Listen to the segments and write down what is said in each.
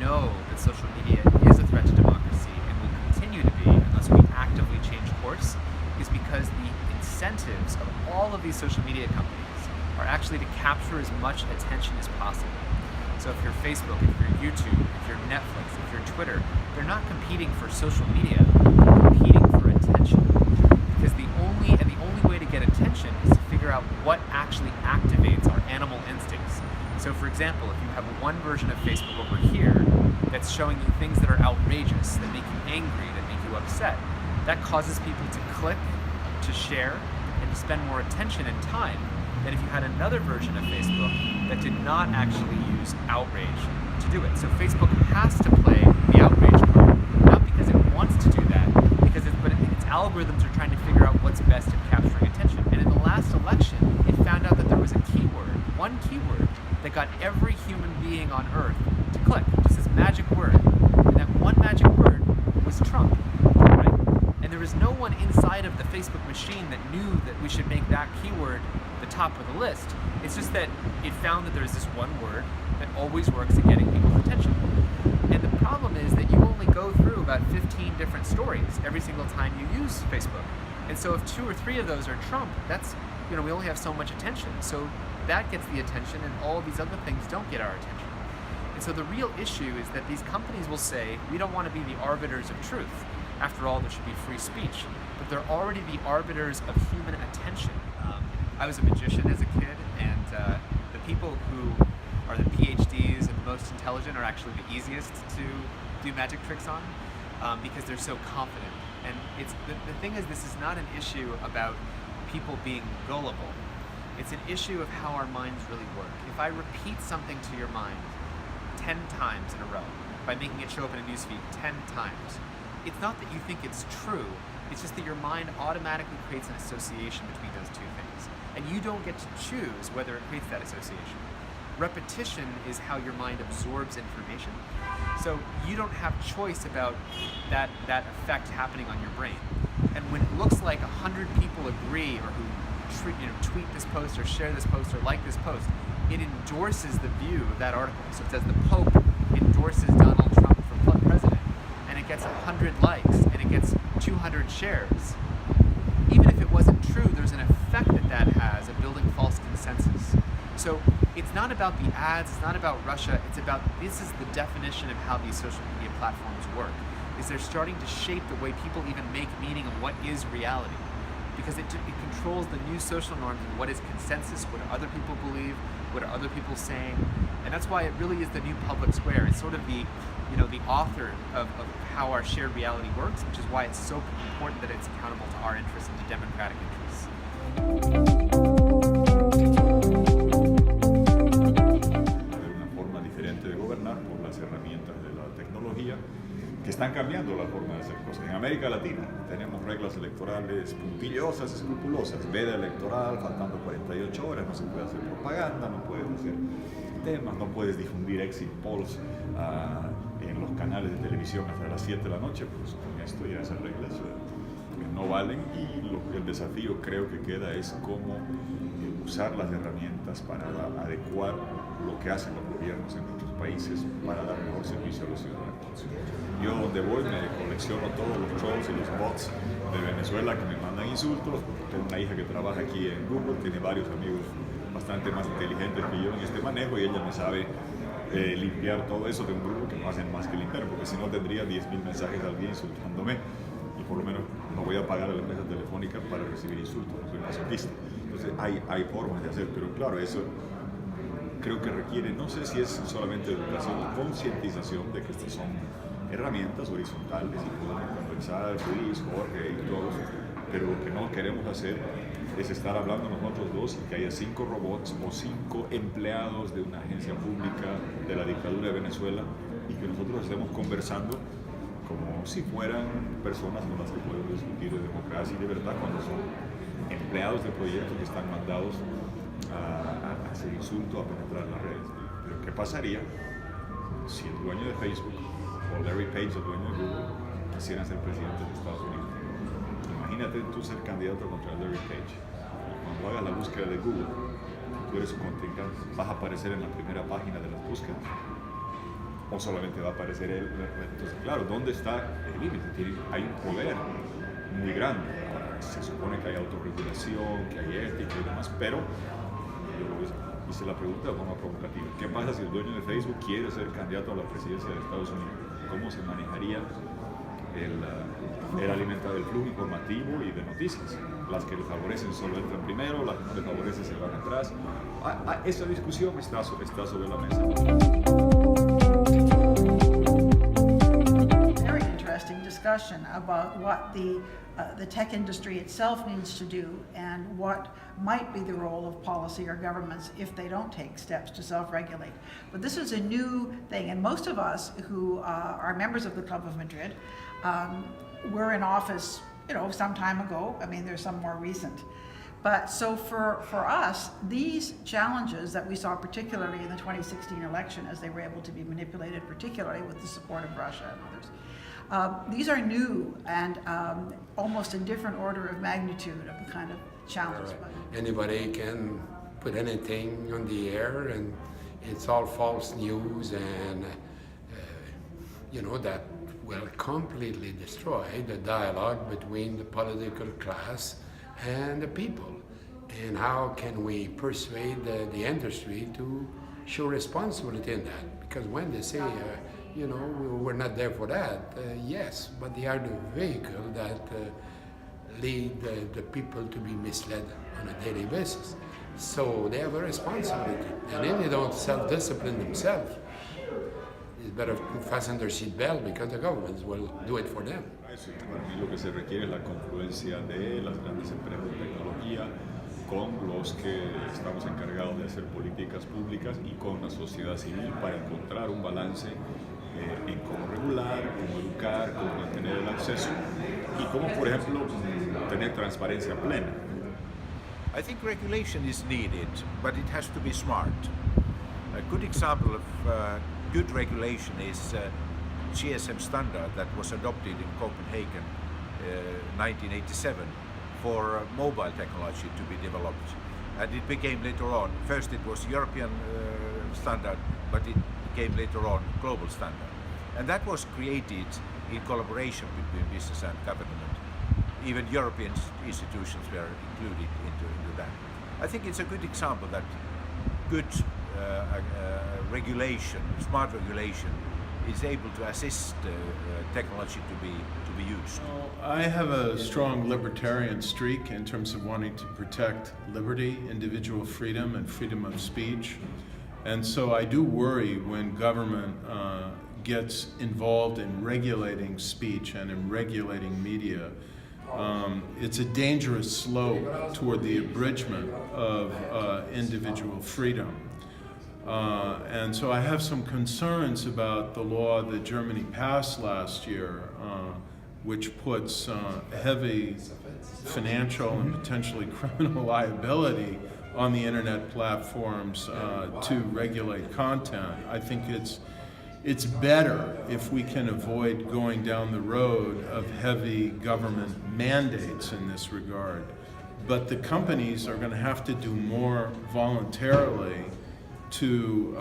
know that social media is a threat to democracy and will continue to be unless we actively change course is because the incentives of all of these social media companies are actually to capture as much attention as possible. So if you're Facebook, if you're YouTube, if you're Netflix, if you're Twitter, they're not competing for social media, they're competing for attention. Because the only way to get attention is to figure out what actually activates our animal instincts. So for example, if you have one version of Facebook over here that's showing you things that are outrageous, that make you angry, that make you upset, that causes people to click, to share, and to spend more attention and time than if you had another version of Facebook that did not actually use outrage to do it. So Facebook has to play the outrage card, not because it wants to do that, but its algorithms are trying to figure out what's best at capturing attention. And in the last election, it found out that there was a keyword, one keyword, that got every human being on Earth to click, just this magic word. And that one magic word was Trump, right? And there was no one inside of the Facebook machine that knew that we should make that keyword the top of the list. It's just that it found that there's this one word that always works at getting people's attention. And the problem is that you only go through about 15 different stories every single time you use Facebook. And so if 2 or 3 of those are Trump, that's, we only have so much attention. So that gets the attention and all of these other things don't get our attention. And so the real issue is that these companies will say, we don't want to be the arbiters of truth. After all, there should be free speech. But they're already the arbiters of human attention. I was a magician as a kid, and the people who are the PhDs and the most intelligent are actually the easiest to do magic tricks on because they're so confident. And it's the thing is, this is not an issue about people being gullible. It's an issue of how our minds really work. If I repeat something to your mind 10 times in a row, by making it show up in a newsfeed 10 times, it's not that you think it's true, it's just that your mind automatically creates an association between those two things. And you don't get to choose whether it creates that association. Repetition is how your mind absorbs information. So you don't have choice about that effect happening on your brain. And when it looks like 100 people agree or who tweet this post or share this post or like this post, it endorses the view of that article. So it says the Pope endorses Donald Trump for president, and it gets 100 likes and it gets 200 shares. Even if it wasn't true, there's an effect that has of building false consensus. So it's not about the ads, it's not about Russia, it's about, this is the definition of how these social media platforms work, is they're starting to shape the way people even make meaning of what is reality. Because it controls the new social norms of what is consensus, what do other people believe, what are other people saying, and that's why it really is the new public square. It's sort of the author of how our shared reality works, which is why it's so important that it's accountable to our interests and to democratic interests. Una forma diferente de gobernar por las herramientas de la tecnología que están cambiando la forma de hacer cosas. En América Latina tenemos reglas electorales puntillosas, escrupulosas, veda electoral, faltando 48 horas, no se puede hacer propaganda, no puedes hacer temas, no puedes difundir exit polls en los canales de televisión hasta las 7 de la noche, pues con esto ya esas reglas no valen, y el desafío creo que queda es cómo usar las herramientas para adecuar lo que hacen los gobiernos en nuestros países para dar mejor servicio a los ciudadanos. Yo donde voy me colecciono todos los trolls y los bots de Venezuela que me mandan insultos. Tengo una hija que trabaja aquí en Google, tiene varios amigos bastante más inteligentes que yo en este manejo, y ella me sabe limpiar todo eso de un grupo que no hacen más que limpiar, porque si no tendría 10.000 mensajes al día insultándome, y por lo menos no voy a pagar a la empresa telefónica para recibir insultos, no soy masoquista. Entonces hay formas de hacer, pero claro, eso creo que requiere, no sé si es solamente educación y concientización de que estas son herramientas horizontales y podemos conversar, Luis, Jorge y todos, pero lo que no queremos hacer es estar hablando nosotros dos y que haya 5 robots o 5 empleados de una agencia pública de la dictadura de Venezuela y que nosotros estemos conversando como si fueran personas con las que podemos discutir de democracia y libertad, cuando son empleados de proyectos que están mandados a hacer insulto, a penetrar las redes. Pero ¿qué pasaría si el dueño de Facebook o Larry Page, el dueño de Google, quisieran ser presidentes de Estados Unidos? Imagínate tú ser candidato contra Larry Page. Cuando hagas la búsqueda de Google, tú eres su contrincante, vas a aparecer en la primera página de las búsquedas. O o solamente va a aparecer él. Entonces, claro, ¿dónde está el límite? Hay un poder muy grande. Ahora, se supone que hay autorregulación, que hay ética y demás, pero yo hice la pregunta de forma provocativa. ¿Qué pasa si el dueño de Facebook quiere ser candidato a la presidencia de Estados Unidos? ¿Cómo se manejaría el alimentar el flujo informativo y de noticias? Las que le favorecen solo entran primero, las que no le favorecen se van atrás. Esa discusión está sobre la mesa. Very interesting discussion about what the tech industry itself needs to do and what might be the role of policy or governments if they don't take steps to self-regulate. But this is a new thing, and most of us who are members of the Club of Madrid were in office, some time ago. I mean, there's some more recent. But so for us, these challenges that we saw particularly in the 2016 election, as they were able to be manipulated, particularly with the support of Russia and others, these are new and almost a different order of magnitude of the kind of challenge. Right. Anybody can put anything on the air, and it's all false news, and that will completely destroy the dialogue between the political class and the people. And how can we persuade the industry to show responsibility in that? Because when they say, we're not there for that, yes, but they are the vehicle that lead the people to be misled on a daily basis. So they have a responsibility. And if they don't self-discipline themselves, it's better to fasten their seatbelt because the governments will do it for them. Para mí lo que se requiere es la confluencia de las grandes empresas de tecnología con los que estamos encargados de hacer políticas públicas y con la sociedad civil para encontrar un balance en cómo regular, cómo educar, cómo mantener el acceso y cómo, por ejemplo, tener transparencia plena. I think regulation is needed, but it has to be smart. A good example of good regulation is GSM standard that was adopted in Copenhagen 1987 for mobile technology to be developed. And it became later on, first it was European standard, but it became later on global standard. And that was created in collaboration between business and government. Even European institutions were included into that. I think it's a good example that good regulation, smart regulation, is able to assist technology to be used. Well, I have a strong libertarian streak in terms of wanting to protect liberty, individual freedom, and freedom of speech. And so I do worry when government gets involved in regulating speech and in regulating media. It's a dangerous slope toward the abridgment of individual freedom. And so I have some concerns about the law that Germany passed last year, which puts heavy financial and potentially criminal liability on the internet platforms to regulate content. I think it's better if we can avoid going down the road of heavy government mandates in this regard. But the companies are going to have to do more voluntarily to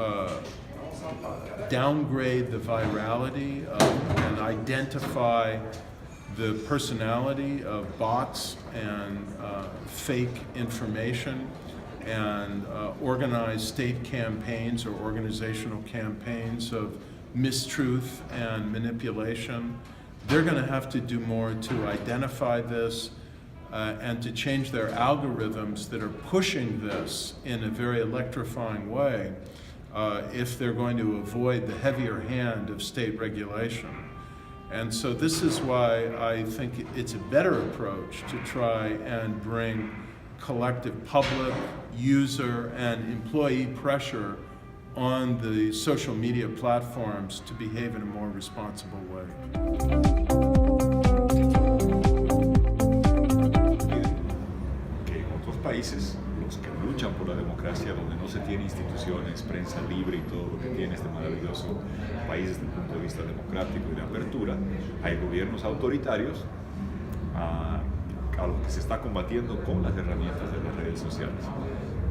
downgrade the virality and identify the personality of bots and fake information and organize state campaigns or organizational campaigns of mistruth and manipulation. They're going to have to do more to identify this and to change their algorithms that are pushing this in a very electrifying way if they're going to avoid the heavier hand of state regulation. And so this is why I think it's a better approach to try and bring collective public, user, and employee pressure on the social media platforms to behave in a more responsible way. Que en otros países, los que luchan por la democracia, donde no se tiene instituciones, prensa libre y todo lo que tiene este maravilloso país desde el punto de vista democrático y de apertura, hay gobiernos autoritarios a los que se está combatiendo con las herramientas de las redes sociales.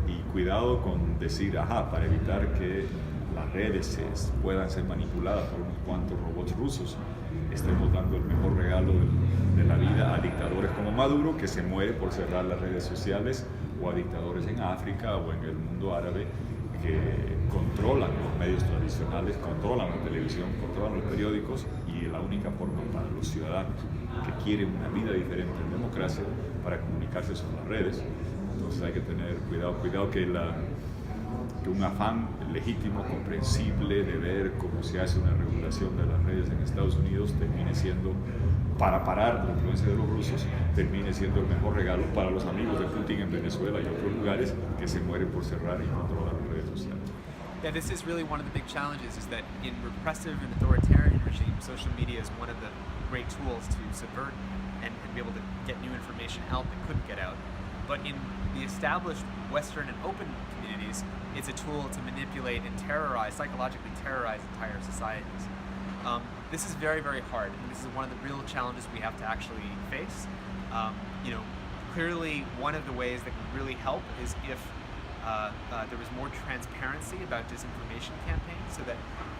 Y cuidado con decir, para evitar que la redes puedan ser manipuladas por unos cuantos robots rusos, estemos dando el mejor regalo de la vida a dictadores como Maduro, que se muere por cerrar las redes sociales, o a dictadores en África o en el mundo árabe que controlan los medios tradicionales, controlan la televisión, controlan los periódicos, y la única forma para los ciudadanos que quieren una vida diferente en democracia para comunicarse son las redes. Entonces hay que tener cuidado que un afán legítimo, comprensible de ver cómo se hace una regulación de las redes en Estados Unidos termine siendo, para parar la influencia de los rusos, termine siendo el mejor regalo para los amigos de Putin en Venezuela y otros lugares que se mueren por cerrar y controlar las redes sociales. Yeah, this is really one of the big challenges, is that in repressive and authoritarian regimes, social media is one of the great tools to subvert and be able to get new information out that couldn't get out. But in the established Western and open communities, it's a tool to manipulate and psychologically terrorize entire societies. This is very, very hard, and this is one of the real challenges we have to actually face. Clearly, one of the ways that would really help is if there was more transparency about disinformation campaigns, so that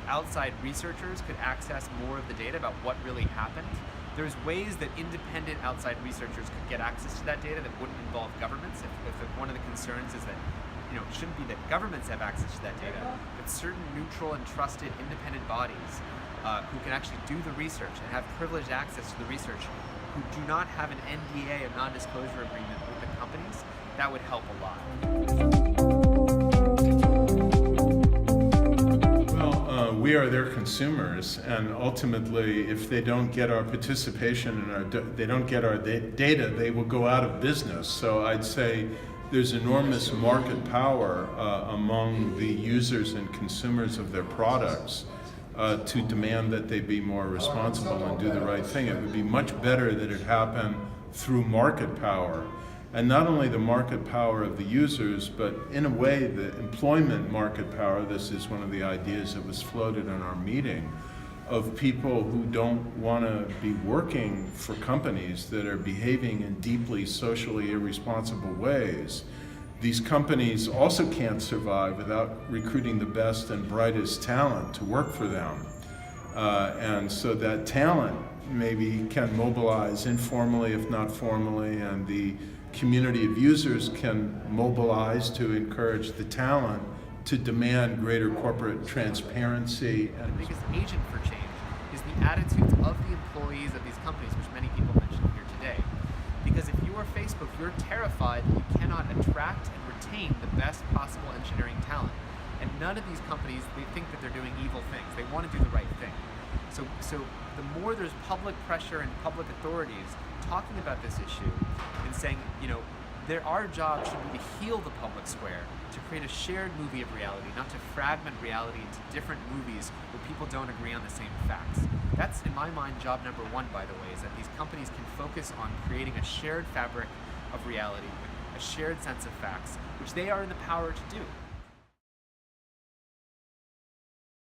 outside researchers could access more of the data about what really happened. There's ways that independent outside researchers could get access to that data that wouldn't involve governments. If one of the concerns is that it shouldn't be that governments have access to that data, but certain neutral and trusted independent bodies who can actually do the research and have privileged access to the research, who do not have an NDA, a non-disclosure agreement with the companies, that would help a lot. We are their consumers, and ultimately, if they don't get our participation and they don't get our data, they will go out of business. So I'd say there's enormous market power among the users and consumers of their products to demand that they be more responsible and do the right thing. It would be much better that it happen through market power. And not only the market power of the users, but in a way the employment market power. This is one of the ideas that was floated in our meeting, of people who don't want to be working for companies that are behaving in deeply socially irresponsible ways. These companies also can't survive without recruiting the best and brightest talent to work for them. And so that talent maybe can mobilize informally, if not formally, and the community of users can mobilize to encourage the talent to demand greater corporate transparency. The biggest agent for change is the attitudes of the employees of these companies, which many people mentioned here today. Because if you are Facebook, you're terrified that you cannot attract and retain the best possible engineering talent. And none of these companies, they think that they're doing evil things. They want to do the right thing. So the more there's public pressure and public authorities talking about this issue and saying, our job should be to heal the public square, to create a shared movie of reality, not to fragment reality into different movies where people don't agree on the same facts. That's, in my mind, job number one, by the way, is that these companies can focus on creating a shared fabric of reality, with a shared sense of facts, which they are in the power to do.